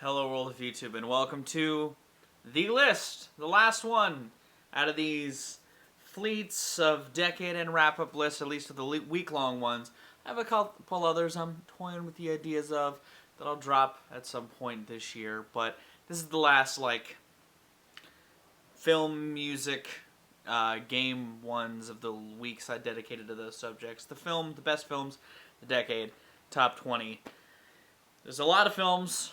Hello world of YouTube and welcome to the list, the last one out of these fleets of decade and wrap-up lists, at least of the week-long ones. I have a couple others I'm toying with the ideas of that I'll drop at some point this year, but this is the last film, music, game ones of the weeks I dedicated to those subjects. The best films, the decade, top 20. There's a lot of films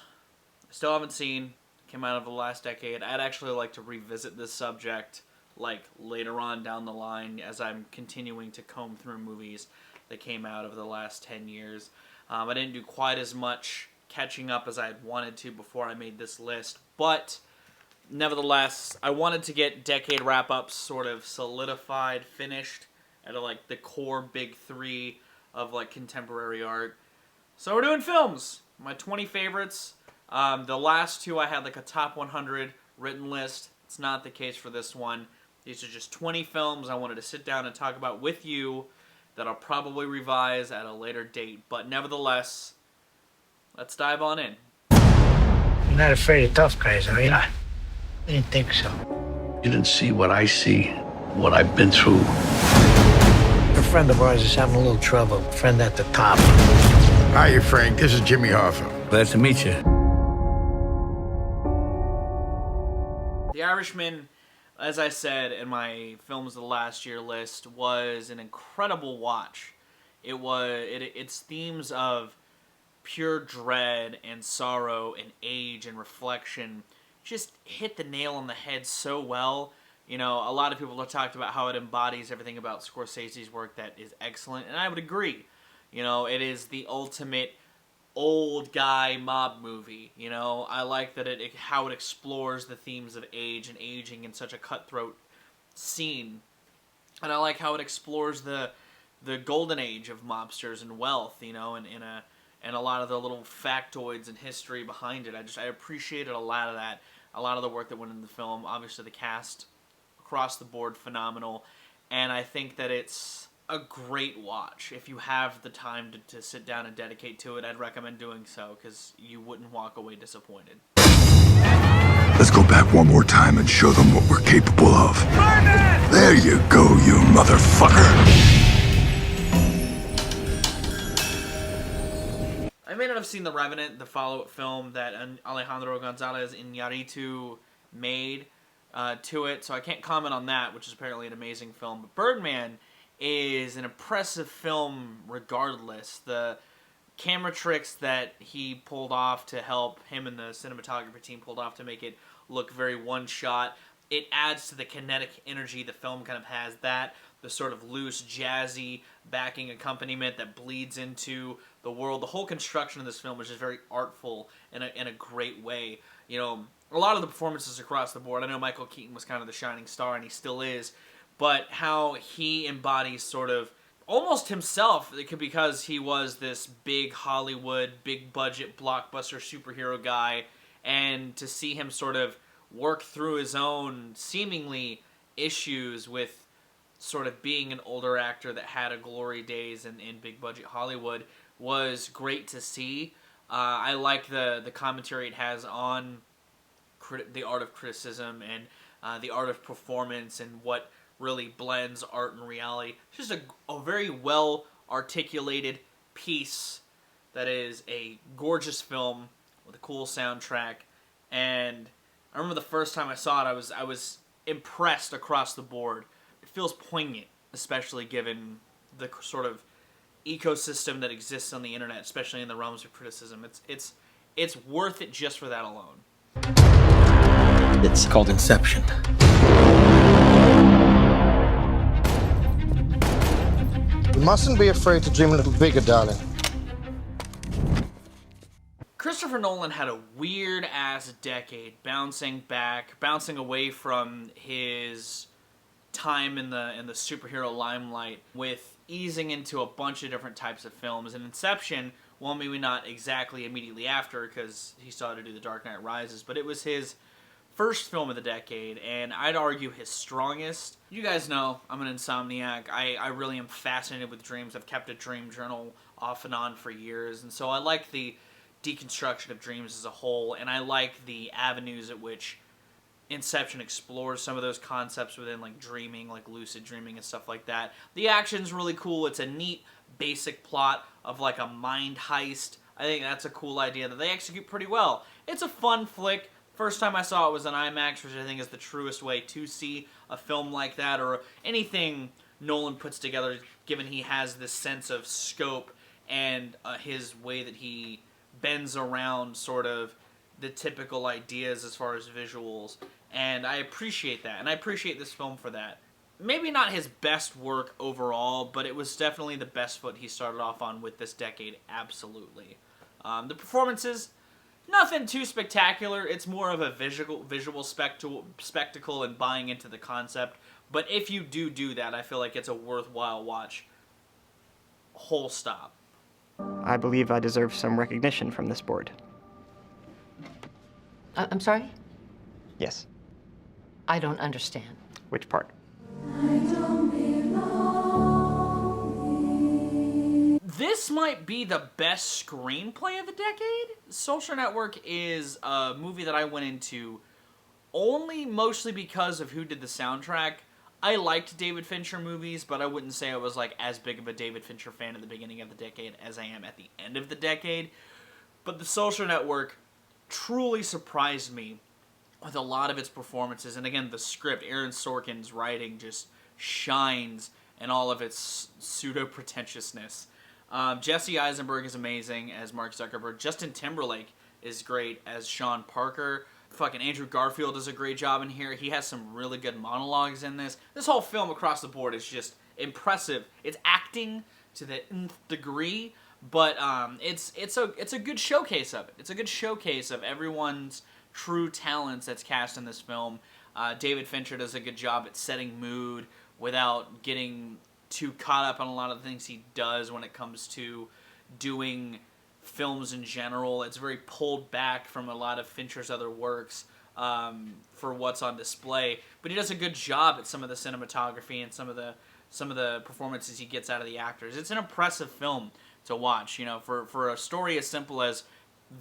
I still haven't seen, came out of the last decade. I'd actually like to revisit this subject later on down the line as I'm continuing to comb through movies that came out of the last 10 years. I didn't do quite as much catching up as I had wanted to before I made this list, but nevertheless, I wanted to get decade wrap-ups sort of solidified, finished at the core big three of contemporary art. So we're doing films. My 20 favorites. The last two I had a top 100 written list. It's not the case for this one. These are just 20 films I wanted to sit down and talk about with you that I'll probably revise at a later date. But nevertheless, let's dive on in. You're not afraid of tough guys, are you? I didn't think so. You didn't see what I see, what I've been through. A friend of ours is having a little trouble. A friend at the top. Hi, Frank. This is Jimmy Hoffa. Glad to meet you. The Irishman, as I said in my films of the last year list, was an incredible watch. Its themes of pure dread and sorrow and age and reflection just hit the nail on the head so well. You know, a lot of people have talked about how it embodies everything about Scorsese's work that is excellent, and I would agree. You know, it is the ultimate old guy mob movie. You know, I like that how it explores the themes of age and aging in such a cutthroat scene, and I like how it explores the golden age of mobsters and wealth. You know, and a lot of the little factoids and history behind it. I appreciated a lot of that, a lot of the work that went into the film. Obviously, the cast across the board phenomenal, and I think that it's a great watch. If you have the time to sit down and dedicate to it, I'd recommend doing so, because you wouldn't walk away disappointed. Let's go back one more time and show them what we're capable of. Birdman! There you go, you motherfucker! I may not have seen The Revenant, the follow-up film that Alejandro Gonzalez Iñárritu made to it, so I can't comment on that, which is apparently an amazing film. But Birdman is an impressive film regardless. The camera tricks that he pulled off to help him and the cinematography team pulled off to make it look very one-shot. It adds to the kinetic energy the film kind of has, the sort of loose, jazzy backing accompaniment that bleeds into the world. The whole construction of this film is just very artful in a great way. You know, a lot of the performances across the board, I know Michael Keaton was kind of the shining star, and he still is, but how he embodies sort of almost himself, because he was this big Hollywood, big budget, blockbuster superhero guy, and to see him sort of work through his own seemingly issues with sort of being an older actor that had a glory days in big budget Hollywood was great to see. I like the commentary it has on the art of criticism and the art of performance and what really blends art and reality. It's just a very well articulated piece that is a gorgeous film with a cool soundtrack. And I remember the first time I saw it, I was impressed across the board. It feels poignant, especially given the sort of ecosystem that exists on the internet, especially in the realms of criticism. It's worth it just for that alone. It's called Inception. You mustn't be afraid to dream a little bigger, darling. Christopher Nolan had a weird-ass decade, bouncing away from his time in the superhero limelight, with easing into a bunch of different types of films. And Inception, well, maybe not exactly immediately after, because he still had to do The Dark Knight Rises, but it was his first film of the decade, and I'd argue his strongest. You guys know I'm an insomniac. I really am fascinated with dreams. I've kept a dream journal off and on for years, and so I like the deconstruction of dreams as a whole, and I like the avenues at which Inception explores some of those concepts within, like, dreaming, like lucid dreaming and stuff like that. The action's really cool. It's a neat, basic plot of, like, a mind heist. I think that's a cool idea that they execute pretty well. It's a fun flick. First time I saw it was in IMAX, which I think is the truest way to see a film like that, or anything Nolan puts together, given he has this sense of scope and his way that he bends around sort of the typical ideas as far as visuals. And I appreciate that, and I appreciate this film for that. Maybe not his best work overall, but it was definitely the best foot he started off on with this decade, absolutely. The performances, nothing too spectacular. It's more of a visual spectacle and buying into the concept. But if you do that, I feel like it's a worthwhile watch. Whole stop. I believe I deserve some recognition from this board. I'm sorry? Yes. I don't understand. Which part? This might be the best screenplay of the decade. Social Network is a movie that I went into only mostly because of who did the soundtrack. I liked David Fincher movies, but I wouldn't say I was like as big of a David Fincher fan at the beginning of the decade as I am at the end of the decade. But The Social Network truly surprised me with a lot of its performances. And again, the script, Aaron Sorkin's writing just shines in all of its pseudo-pretentiousness. Jesse Eisenberg is amazing as Mark Zuckerberg. Justin Timberlake is great as Sean Parker. Fucking Andrew Garfield does a great job in here. He has some really good monologues in this. This whole film across the board is just impressive. It's acting to the nth degree, but it's a good showcase of it. It's a good showcase of everyone's true talents that's cast in this film. David Fincher does a good job at setting mood without getting too caught up on a lot of the things he does when it comes to doing films in general. It's very pulled back from a lot of Fincher's other works for what's on display, but he does a good job at some of the cinematography and some of the performances he gets out of the actors. It's an impressive film to watch. You know, for a story as simple as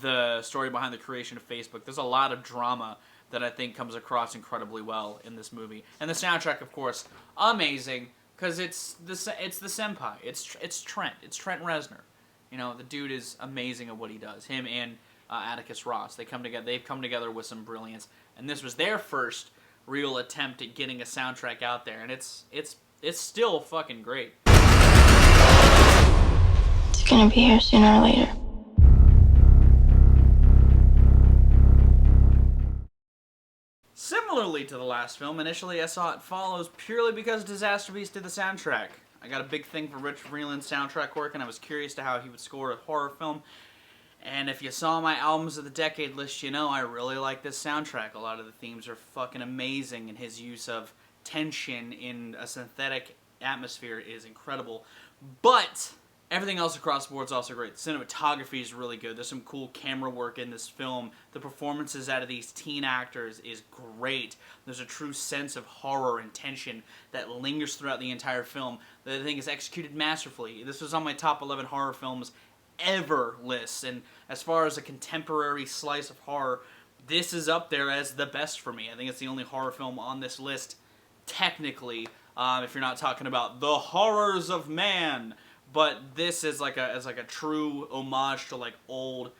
the story behind the creation of Facebook, there's a lot of drama that I think comes across incredibly well in this movie. And the soundtrack, of course, amazing, because it's the senpai. It's Trent Reznor. You know, the dude is amazing at what he does. Him and Atticus Ross, they've come together with some brilliance. And this was their first real attempt at getting a soundtrack out there, and it's still fucking great. It's gonna be here sooner or later. Similarly to the last film, initially I saw It Follows purely because Disaster Beast did the soundtrack. I got a big thing for Rich Vreeland's soundtrack work, and I was curious to how he would score a horror film. And if you saw my albums of the decade list, you know I really like this soundtrack. A lot of the themes are fucking amazing, and his use of tension in a synthetic atmosphere is incredible. But everything else across the board is also great. The cinematography is really good. There's some cool camera work in this film. The performances out of these teen actors is great. There's a true sense of horror and tension that lingers throughout the entire film. The thing is executed masterfully. This was on my top 11 horror films ever list, and as far as a contemporary slice of horror, this is up there as the best for me. I think it's the only horror film on this list, technically, if you're not talking about the horrors of man. But this is like a true homage to like old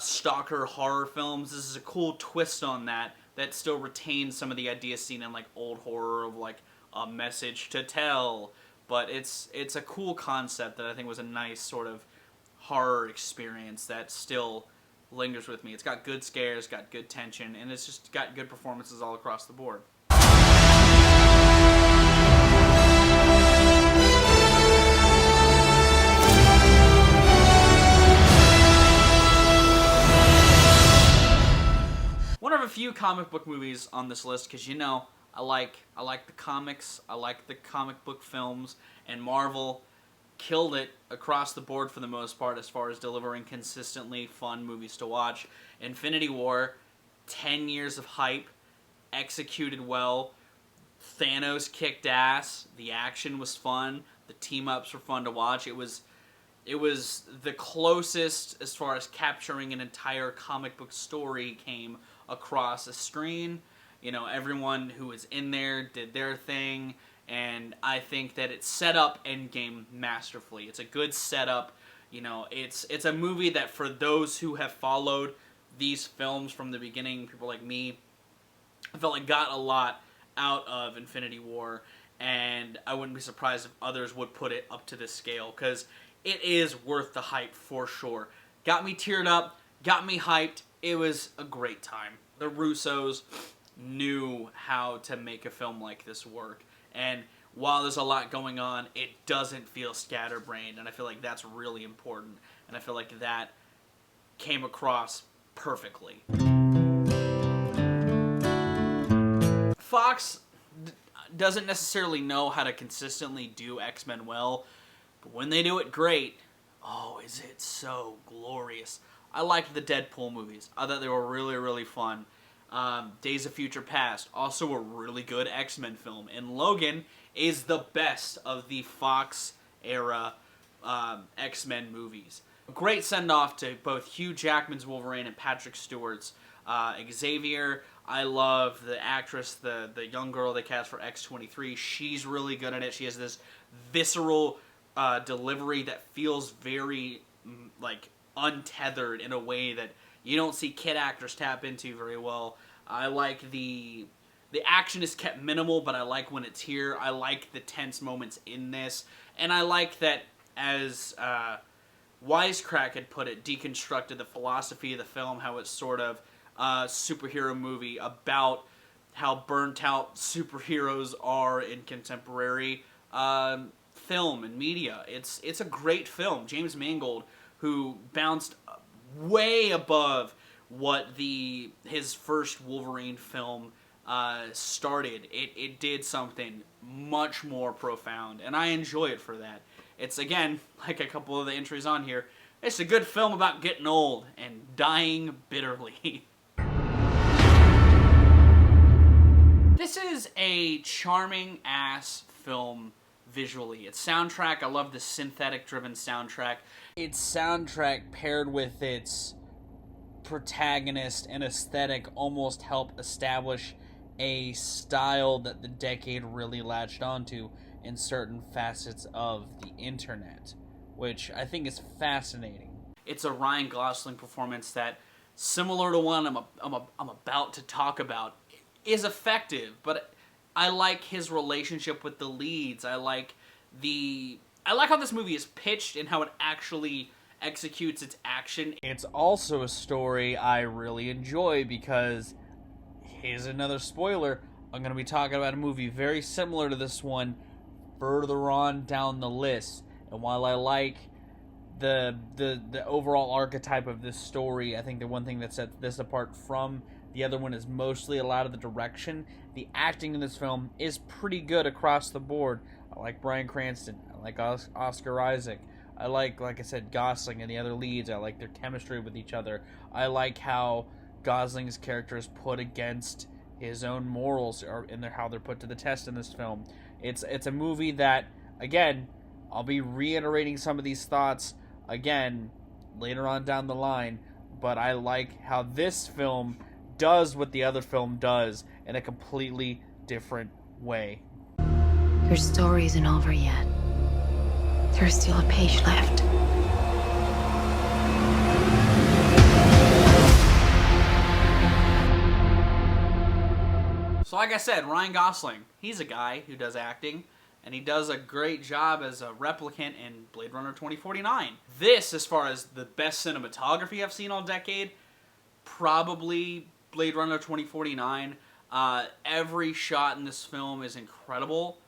stalker horror films. This is a cool twist on that still retains some of the ideas seen in like old horror of like a message to tell. But it's a cool concept that I think was a nice sort of horror experience that still lingers with me. It's got good scares, got good tension, and it's just got good performances all across the board. One of a few comic book movies on this list, because you know I like the comics, I like the comic book films, and Marvel killed it across the board for the most part as far as delivering consistently fun movies to watch. Infinity War, 10 years of hype, executed well. Thanos kicked ass. The action was fun. The team-ups were fun to watch. It was It was the closest as far as capturing an entire comic book story came across a screen. You know, everyone who was in there did their thing, and I think that it set up Endgame masterfully. It's a good setup. You know, it's a movie that for those who have followed these films from the beginning, people like me, I felt like got a lot out of Infinity War, and I wouldn't be surprised if others would put it up to this scale, because it is worth the hype for sure. Got me teared up, got me hyped. It was a great time. The Russos knew how to make a film like this work, and while there's a lot going on, it doesn't feel scatterbrained, and I feel like that's really important, and I feel like that came across perfectly. Fox doesn't necessarily know how to consistently do X-Men well, but when they do it great, oh, is it so glorious. I liked the Deadpool movies. I thought they were really, really fun. Days of Future Past, also a really good X-Men film. And Logan is the best of the Fox era X-Men movies. A great send-off to both Hugh Jackman's Wolverine and Patrick Stewart's Xavier. I love the actress, the young girl they cast for X-23. She's really good at it. She has this visceral delivery that feels very like untethered in a way that you don't see kid actors tap into very well. I like the action is kept minimal, but I like when it's here. I like the tense moments in this, and I like that, as Wisecrack had put it, deconstructed the philosophy of the film, how it's sort of a superhero movie about how burnt out superheroes are in contemporary film and media. It's a great film. James Mangold, who bounced way above what his first Wolverine film started. It did something much more profound, and I enjoy it for that. It's, again, like a couple of the entries on here, it's a good film about getting old and dying bitterly. This is a charming-ass film visually. Its soundtrack, I love the synthetic-driven soundtrack. Its soundtrack paired with its protagonist and aesthetic almost help establish a style that the decade really latched onto in certain facets of the internet, which I think is fascinating. It's a Ryan Gosling performance that, similar to one I'm about to talk about, is effective, but I like his relationship with the leads. I like how this movie is pitched and how it actually executes its action. It's also a story I really enjoy because, here's another spoiler, I'm going to be talking about a movie very similar to this one further on down the list. And while I like the overall archetype of this story, I think the one thing that sets this apart from the other one is mostly a lot of the direction. The acting in this film is pretty good across the board. I like Bryan Cranston. I like Oscar Isaac. I like I said, Gosling and the other leads. I like their chemistry with each other. I like how Gosling's character is put against his own morals, or how they're put to the test in this film. It's a movie that, again, I'll be reiterating some of these thoughts again later on down the line, but I like how this film does what the other film does in a completely different way. Your story isn't over yet. There's still a page left. So like I said, Ryan Gosling, he's a guy who does acting, and he does a great job as a replicant in Blade Runner 2049. This, as far as the best cinematography I've seen all decade, probably Blade Runner 2049. Every shot in this film is incredible.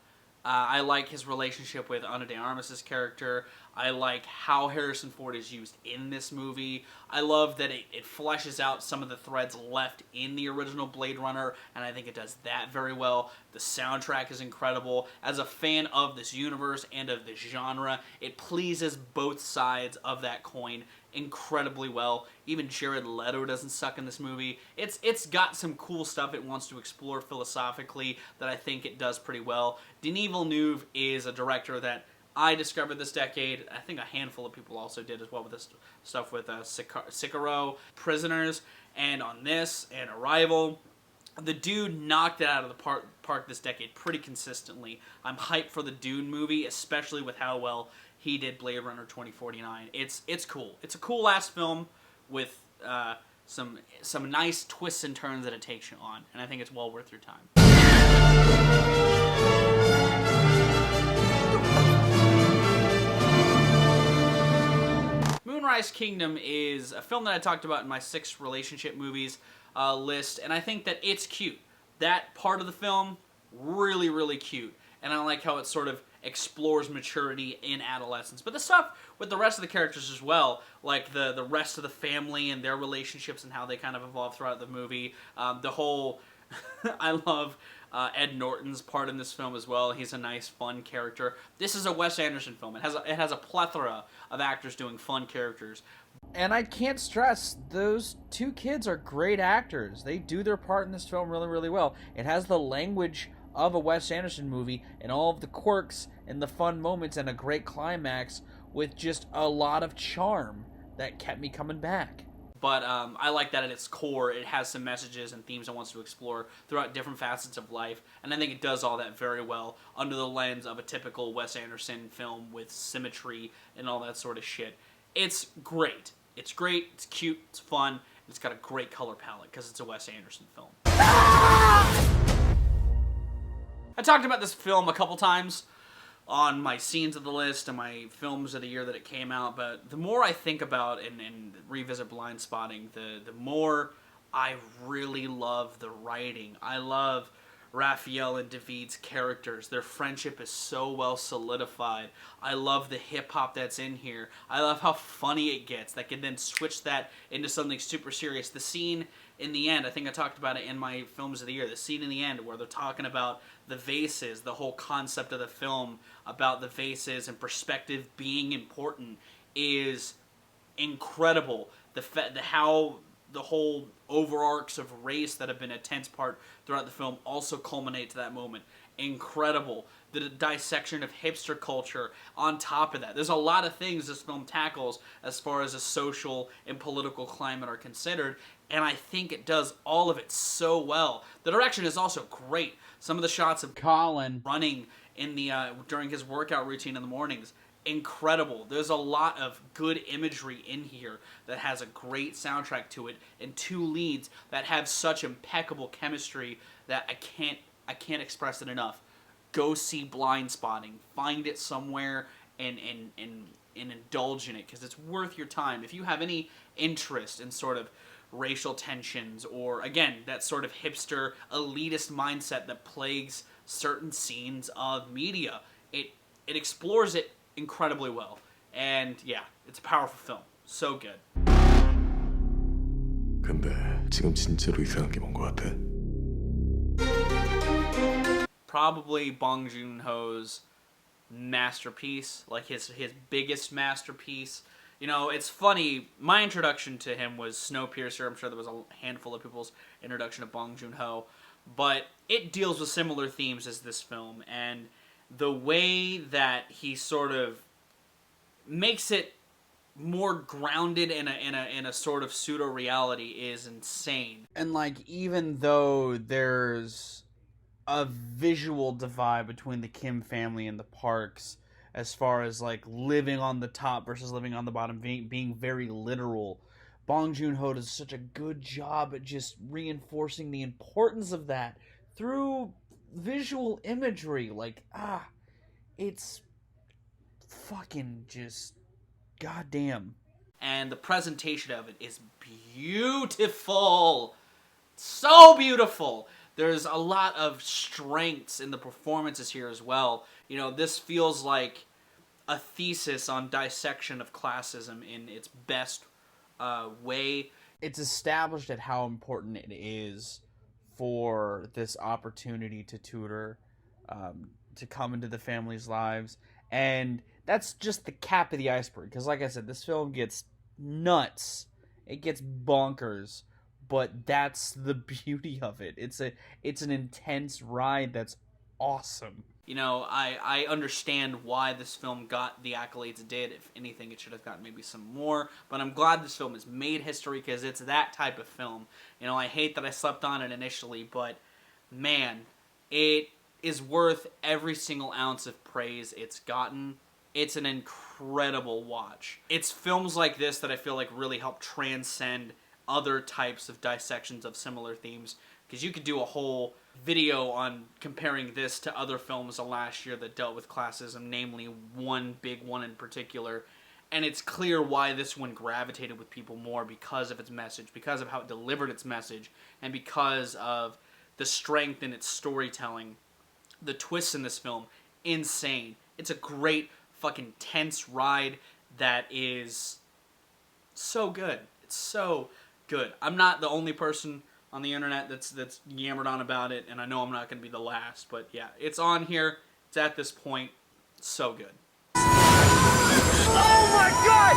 I like his relationship with Ana de Armas' character. I like how Harrison Ford is used in this movie. I love that it fleshes out some of the threads left in the original Blade Runner, and I think it does that very well. The soundtrack is incredible. As a fan of this universe and of this genre, it pleases both sides of that coin incredibly well. Even Jared Leto doesn't suck in this movie. It's got some cool stuff it wants to explore philosophically that I think it does pretty well. Denis Villeneuve is a director that I discovered this decade. I think a handful of people also did as well with this stuff with Sicario, Prisoners, and on this, and Arrival. The dude knocked it out of the park this decade pretty consistently. I'm hyped for the Dune movie, especially with how well he did Blade Runner 2049. It's cool. It's a cool ass film with some nice twists and turns that it takes you on, and I think it's well worth your time. Moonrise Kingdom is a film that I talked about in my 6 relationship movies list, and I think that it's cute. That part of the film, really, really cute. And I like how it sort of explores maturity in adolescence. But the stuff with the rest of the characters as well, like the rest of the family and their relationships and how they kind of evolve throughout the movie. The whole... I love Ed Norton's part in this film as well. He's a nice, fun character. This is a Wes Anderson film. It has a plethora of actors doing fun characters. And I can't stress, those 2 kids are great actors. They do their part in this film really, really well. It has the language of a Wes Anderson movie and all of the quirks and the fun moments and a great climax with just a lot of charm that kept me coming back. But I like that at its core, it has some messages and themes it wants to explore throughout different facets of life. And I think it does all that very well under the lens of a typical Wes Anderson film with symmetry and all that sort of shit. It's great. It's great, it's cute, it's fun, and it's got a great color palette because it's a Wes Anderson film. I talked about this film a couple times on my scenes of the list and my films of the year that it came out, but the more I think about and revisit Blind Spotting, the more I really love the writing. I love Raphael and David's characters. Their friendship is so well solidified. I love the hip-hop that's in here. I love how funny it gets. That can then switch that into something super serious. The scene in the end, I think I talked about it in my films of the year, the scene in the end where they're talking about the vases, the whole concept of the film about the vases and perspective being important is incredible. How the whole overarchs of race that have been a tense part throughout the film also culminate to that moment. Incredible. The dissection of hipster culture on top of that. There's a lot of things this film tackles as far as a social and political climate are considered, and I think it does all of it so well. The direction is also great. Some of the shots of Colin running in the during his workout routine in the mornings, incredible. There's a lot of good imagery in here that has a great soundtrack to it, and 2 leads that have such impeccable chemistry that I can't express it enough. Go see Blind Spotting. Find it somewhere and indulge in it because it's worth your time. If you have any interest in sort of racial tensions or, again, that sort of hipster elitist mindset that plagues certain scenes of media, it explores it incredibly well. And yeah, it's a powerful film. So good. 근데 지금 진짜로 이상한 게 뭔 것 같아? Probably Bong Joon-ho's masterpiece, like his biggest masterpiece. You know, it's funny, my introduction to him was Snowpiercer. I'm sure there was a handful of people's introduction to Bong Joon-ho, but it deals with similar themes as this film, and the way that he sort of makes it more grounded in a sort of pseudo-reality is insane. And, like, even though there's a visual divide between the Kim family and the Parks, as far as, like, living on the top versus living on the bottom, being very literal, Bong Joon-ho does such a good job at just reinforcing the importance of that through visual imagery. Like, it's fucking just goddamn. And the presentation of it is beautiful. So beautiful. There's a lot of strengths in the performances here as well. You know, this feels like a thesis on dissection of classism in its best way. It's established at how important it is for this opportunity to tutor, to come into the family's lives. And that's just the cap of the iceberg. Because like I said, this film gets nuts. It gets bonkers. But that's the beauty of it. It's an intense ride that's awesome. You know, I understand why this film got the accolades it did. If anything, it should have gotten maybe some more. But I'm glad this film has made history because it's that type of film. You know, I hate that I slept on it initially, but man, it is worth every single ounce of praise it's gotten. It's an incredible watch. It's films like this that I feel like really help transcend other types of dissections of similar themes. Because you could do a whole video on comparing this to other films of last year that dealt with classism, namely one big one in particular. And it's clear why this one gravitated with people more because of its message, because of how it delivered its message, and because of the strength in its storytelling. The twists in this film, insane. It's a great fucking tense ride that is so good. It's so good. I'm not the only person on the internet that's yammered on about it, and I know I'm not going to be the last, but yeah, it's on here. It's at this point. So good. Oh my God!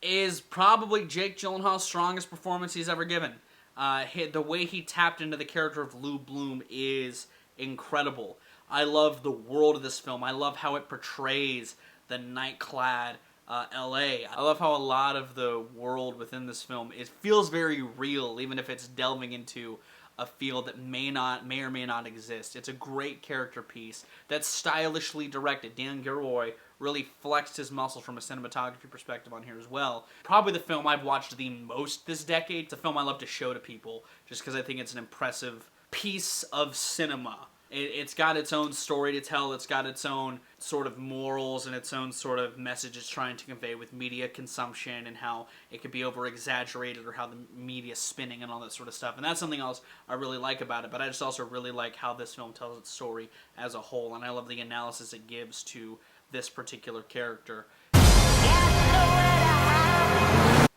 Is probably Jake Gyllenhaal's strongest performance he's ever given. The way he tapped into the character of Lou Bloom is incredible. I love the world of this film. I love how it portrays the night-clad LA. I love how a lot of the world within this film feels very real, even if it's delving into a field that may or may not exist. It's a great character piece that's stylishly directed. Dan Gilroy really flexed his muscles from a cinematography perspective on here as well. Probably the film I've watched the most this decade. It's a film I love to show to people just because I think it's an impressive piece of cinema. It's got its own story to tell. It's got its own sort of morals and its own sort of message it's trying to convey with media consumption and how it could be over-exaggerated or how the media's spinning and all that sort of stuff. And that's something else I really like about it. But I just also really like how this film tells its story as a whole. And I love the analysis it gives to this particular character.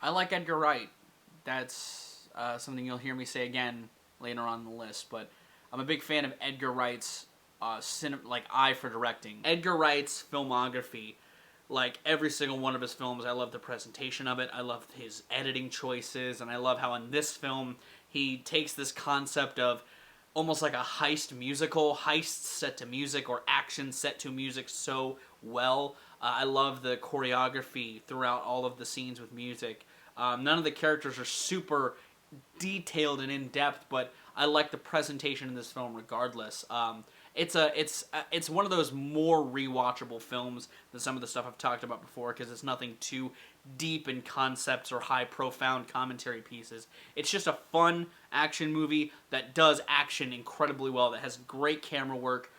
I like Edgar Wright. That's something you'll hear me say again later on in the list. But I'm a big fan of Edgar Wright's eye for directing. Edgar Wright's filmography, like every single one of his films, I love the presentation of it. I love his editing choices, and I love how in this film he takes this concept of almost like a heist musical, heists set to music or action set to music so well. I love the choreography throughout all of the scenes with music. None of the characters are super detailed and in-depth, but I like the presentation in this film regardless. It's one of those more rewatchable films than some of the stuff I've talked about before because it's nothing too deep in concepts or high profound commentary pieces. It's just a fun action movie that does action incredibly well, that has great camera work,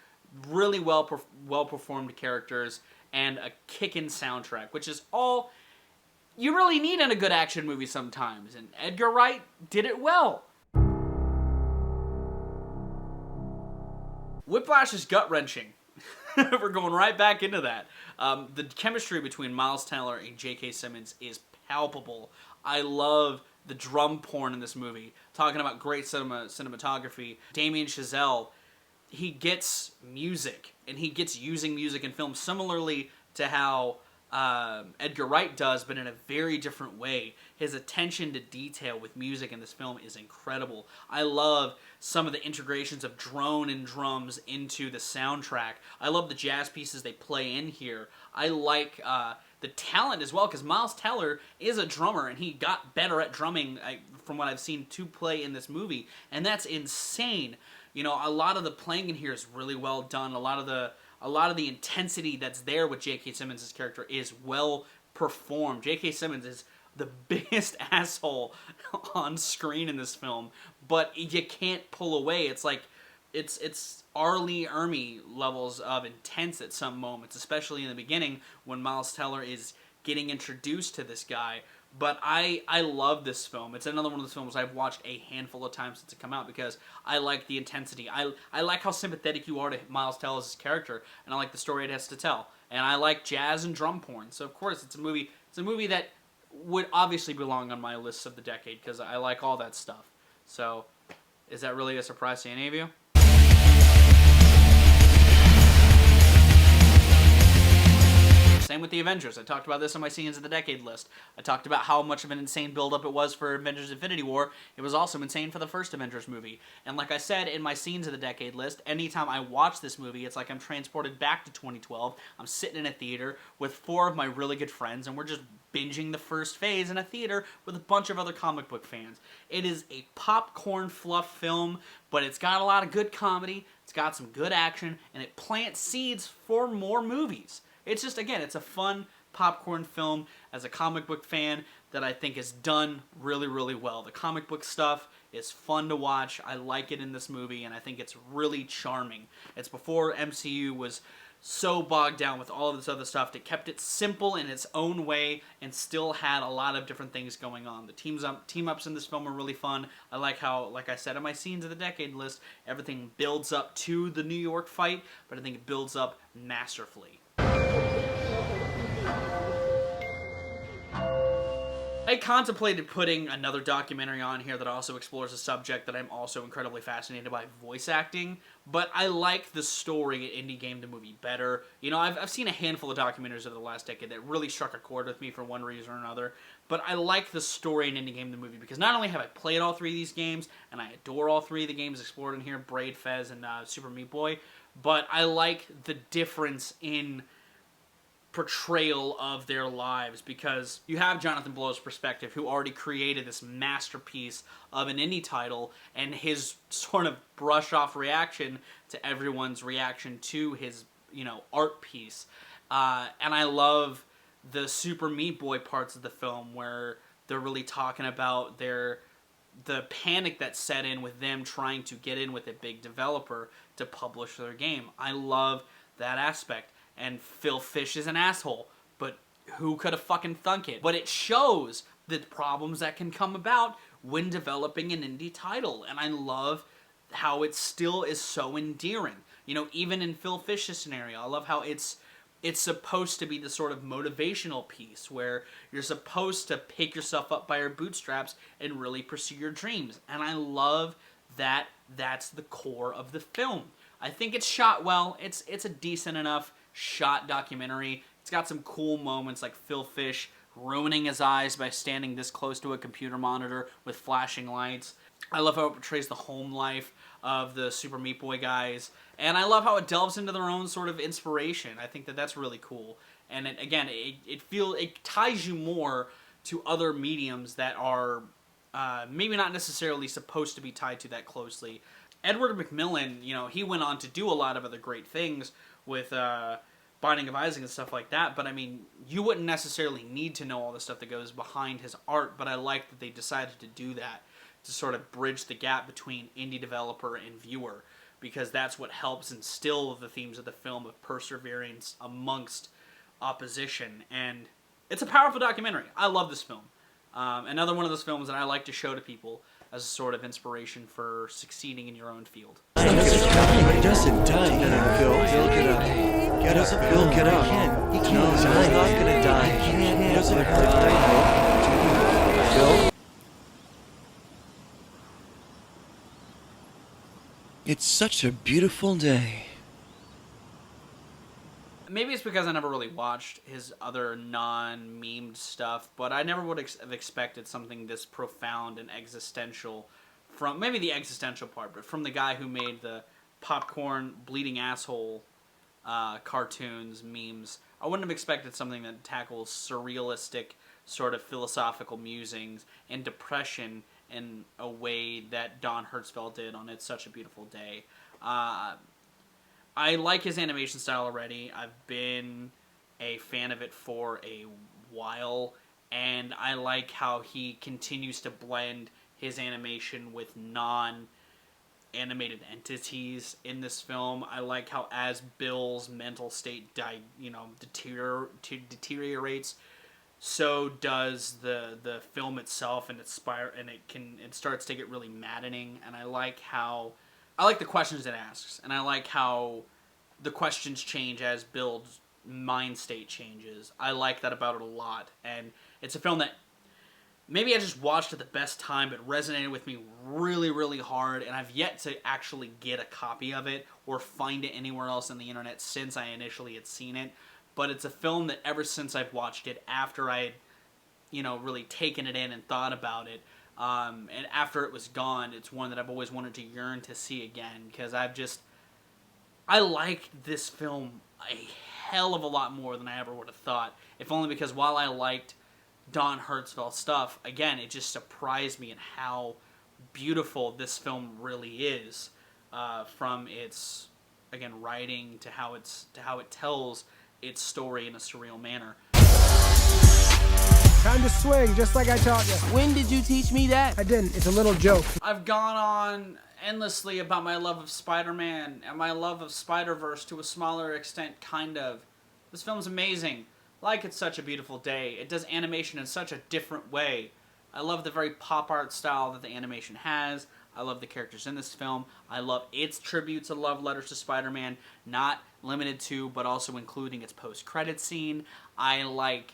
really well performed characters, and a kickin' soundtrack, which is all you really need in a good action movie sometimes, and Edgar Wright did it well. Whiplash is gut-wrenching. We're going right back into that. The chemistry between Miles Teller and J.K. Simmons is palpable. I love the drum porn in this movie. Talking about great cinematography, Damien Chazelle, he gets music, and he gets using music in film similarly to how Edgar Wright does, but in a very different way. His attention to detail with music in this film is incredible. I love some of the integrations of drone and drums into the soundtrack. I love the jazz pieces they play in here. I like the talent as well, because Miles Teller is a drummer, and he got better at drumming from what I've seen to play in this movie, and that's insane. You know, a lot of the playing in here is really well done. A lot of the intensity that's there with J.K. Simmons' character is well performed. J.K. Simmons is the biggest asshole on screen in this film, but you can't pull away. It's like, it's R. Lee Ermey levels of intense at some moments, especially in the beginning when Miles Teller is getting introduced to this guy. But I love this film. It's another one of those films I've watched a handful of times since it came out because I like the intensity. I like how sympathetic you are to Miles Teller's character, and I like the story it has to tell. And I like jazz and drum porn. So of course it's a movie that would obviously belong on my list of the decade because I like all that stuff. So is that really a surprise to any of you? Same with the Avengers. I talked about this on my Scenes of the Decade list. I talked about how much of an insane build-up it was for Avengers Infinity War. It was also insane for the first Avengers movie. And like I said in my Scenes of the Decade list, anytime I watch this movie, it's like I'm transported back to 2012. I'm sitting in a theater with 4 of my really good friends, and we're just binging the first phase in a theater with a bunch of other comic book fans. It is a popcorn fluff film, but it's got a lot of good comedy, it's got some good action, and it plants seeds for more movies. It's just, again, it's a fun popcorn film as a comic book fan that I think is done really, really well. The comic book stuff is fun to watch. I like it in this movie, and I think it's really charming. It's before MCU was so bogged down with all of this other stuff. It kept it simple in its own way and still had a lot of different things going on. The team-ups in this film are really fun. I like how, like I said in my Scenes of the Decade list, everything builds up to the New York fight, but I think it builds up masterfully. I contemplated putting another documentary on here that also explores a subject that I'm also incredibly fascinated by, voice acting, but I like the story at Indie Game the Movie better. You know, I've seen a handful of documentaries over the last decade that really struck a chord with me for one reason or another, but I like the story in Indie Game the Movie because not only have I played all 3 of these games, and I adore all 3 of the games explored in here, Braid, Fez, and Super Meat Boy, but I like the difference in portrayal of their lives, because you have Jonathan Blow's perspective, who already created this masterpiece of an indie title, and his sort of brush-off reaction to everyone's reaction to his, you know, art piece. And I love the Super Meat Boy parts of the film where they're really talking about the panic that set in with them trying to get in with a big developer to publish their game. I love that aspect. And Phil Fish is an asshole, but who could have fucking thunk it? But it shows the problems that can come about when developing an indie title, and I love how it still is so endearing. You know, even in Phil Fish's scenario, I love how it's supposed to be the sort of motivational piece where you're supposed to pick yourself up by your bootstraps and really pursue your dreams, and I love that that's the core of the film. I think it's shot well. It's a decent enough shot documentary. It's got some cool moments like Phil Fish ruining his eyes by standing this close to a computer monitor with flashing lights. I love how it portrays the home life of the Super Meat Boy guys, and I love how it delves into their own sort of inspiration. I think that that's really cool, and it ties you more to other mediums that are maybe not necessarily supposed to be tied to that closely. Edward McMillan, you know, he went on to do a lot of other great things with Binding of Isaac and stuff like that, but I mean, you wouldn't necessarily need to know all the stuff that goes behind his art, but I like that they decided to do that to sort of bridge the gap between indie developer and viewer, because that's what helps instill the themes of the film of perseverance amongst opposition, and it's a powerful documentary. I love this film. Another one of those films that I like to show to people as a sort of inspiration for succeeding in your own field. He doesn't die. Phil, get up. Get up, Phil, get up. He can't die. He's not gonna die. He doesn't die. Phil? It's such a beautiful day. Maybe it's because I never really watched his other non-memed stuff, but I never would have expected something this profound and existential from, maybe the existential part, but from the guy who made the popcorn bleeding asshole cartoons, memes. I wouldn't have expected something that tackles surrealistic sort of philosophical musings and depression in a way that Don Hertzfeldt did on It's Such a Beautiful Day. I like his animation style already. I've been a fan of it for a while, and I like how he continues to blend his animation with non-animated entities in this film. I like how as Bill's mental state deteriorates, so does the film itself, and it starts to get really maddening. And I like the questions it asks, and I like how the questions change as Bill's mind state changes. I like that about it a lot, and it's a film that maybe I just watched at the best time, but resonated with me really, really hard, and I've yet to actually get a copy of it or find it anywhere else on the internet since I initially had seen it. but it's a film that ever since I've watched it, after I had, really taken it in and thought about it, and after it was gone, it's one that I've always wanted to yearn to see again, because I liked this film a hell of a lot more than I ever would have thought, if only because while I liked Don Hertzfeldt's stuff, again, it just surprised me at how beautiful this film really is, from its, again, writing to how it tells its story in a surreal manner. Time to swing, just like I taught you. When did you teach me that? I didn't. It's a little joke. I've gone on endlessly about my love of Spider-Man and my love of Spider-Verse to a smaller extent, kind of. This film's amazing. Like It's Such a Beautiful Day, it does animation in such a different way. I love the very pop art style that the animation has. I love the characters in this film. I love its tributes and love letters to Spider-Man, not limited to, but also including its post-credit scene. I like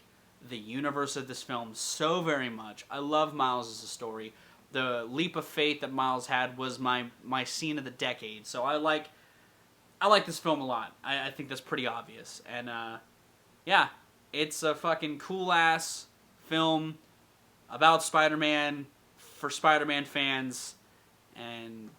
the universe of this film so very much. I love Miles as a story. The leap of faith that Miles had was my scene of the decade. So I like this film a lot. I think that's pretty obvious. And yeah, it's a fucking cool-ass film about Spider-Man for Spider-Man fans. And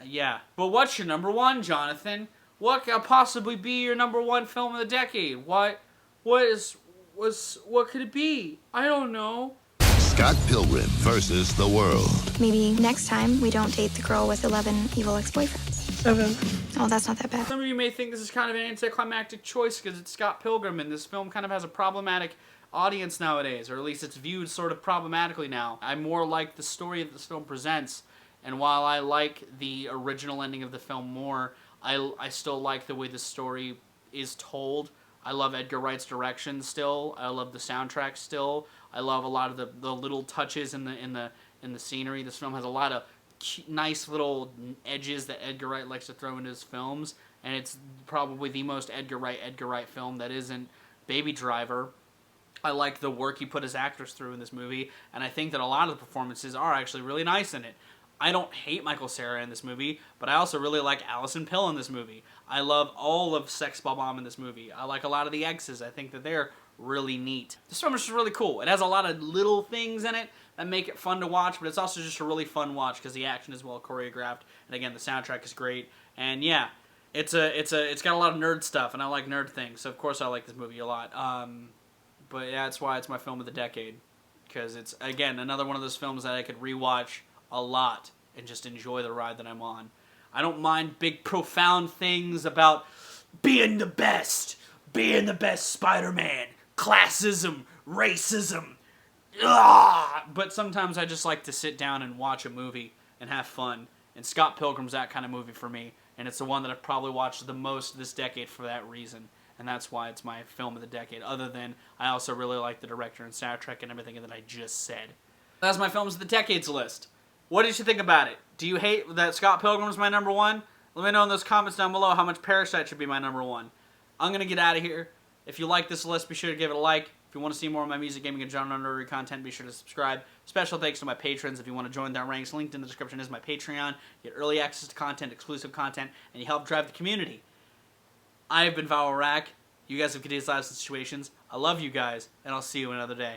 yeah. But what's your number one, Jonathan? What could possibly be your number one film of the decade? What could it be? I don't know. Scott Pilgrim versus the world. Maybe next time we don't date the girl with 11 evil ex-boyfriends. Oh, that's not that bad. Some of you may think this is kind of an anticlimactic choice because it's Scott Pilgrim, and this film kind of has a problematic audience nowadays, or at least it's viewed sort of problematically now. I more like the story that this film presents, and while I like the original ending of the film more, I still like the way the story is told. I love Edgar Wright's direction still. I love the soundtrack still. I love a lot of the little touches in the scenery. This film has a lot of nice little edges that Edgar Wright likes to throw into his films, and it's probably the most Edgar Wright film that isn't Baby Driver. I like the work he put his actors through in this movie, and I think that a lot of the performances are actually really nice in it. I don't hate Michael Cera in this movie, but I also really like Alison Pill in this movie. I love all of Sex Bomb in this movie. I like a lot of the exes. I think that they're really neat. This film is just really cool. It has a lot of little things in it that make it fun to watch, but it's also just a really fun watch because the action is well choreographed, and again, the soundtrack is great. And yeah, it's got a lot of nerd stuff, and I like nerd things, so of course I like this movie a lot. But yeah, that's why it's my film of the decade, because it's, again, another one of those films that I could rewatch a lot and just enjoy the ride that I'm on. I don't mind big, profound things about being the best Spider-Man, classism, racism, but sometimes I just like to sit down and watch a movie and have fun, and Scott Pilgrim's that kind of movie for me, and it's the one that I've probably watched the most this decade for that reason, and that's why it's my film of the decade, other than I also really like the director and soundtrack and everything that I just said. That's my films of the decades list. What did you think about it? Do you hate that Scott Pilgrim's my number one? Let me know in those comments down below how much Parasite should be my number one. I'm going to get out of here. If you like this list, be sure to give it a like. If you want to see more of my music, gaming, and genre nerdery content, be sure to subscribe. Special thanks to my patrons. If you want to join their ranks, linked in the description is my Patreon. You get early access to content, exclusive content, and you help drive the community. I have been Vowel Rack. You guys have Cadill's Lives and Situations. I love you guys, and I'll see you another day.